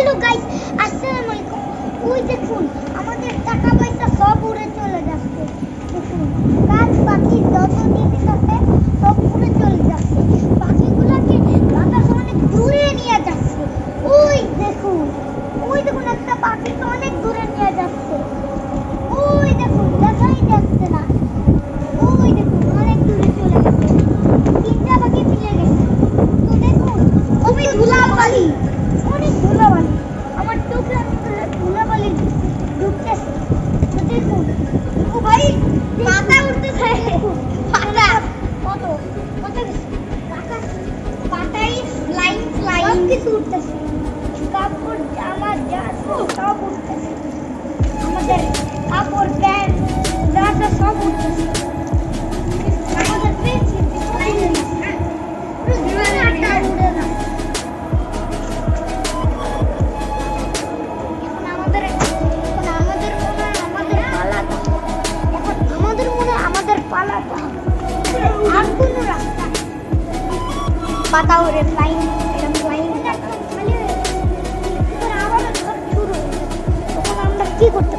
Hello guys, আসসালামু আলাইকুম। ওই দেখুন আমাদের টাকা পয়সা সব উড়ে চলে যাচ্ছে। দেখুন গাছ পাখি যত জিনিস আছে সব উড়ে চলে যাচ্ছে। পাখিগুলোকে বাতাস অনেক দূরে নিয়ে যাচ্ছে। ওই দেখুন একটা পাখিকে অনেক দূরে নিয়ে যাচ্ছে। ওই দেখুন দেখাই যাচ্ছে না। ওই দেখুন অনেক দূরে চলে গেছে। তিনটা পাখি মিলে গেছে। তো দেখুন ওই ধুলাবালি, অনেক ধুলাবালি আমার চোখে ধুলাবালি ঢুকতেছে। তো দেখুন ও ভাই পাতা উঠতেছে। পাতা কত কত আকাশ পাতাই ফ্লাইং ফ্লাইং কিছু উঠতেছে। কাপড় জামা যা সব উঠতেছে। আমাদের কাপড় প্যান্ট যা যা সব উঠতেছে। আমাদের পেন্সিল ফ্লাইং উড়ে না। আর কোন রাস্তা পাতা উড়ে ফ্লাইং ফ্লাইং আবার শুরু তখন আমরা কি করতে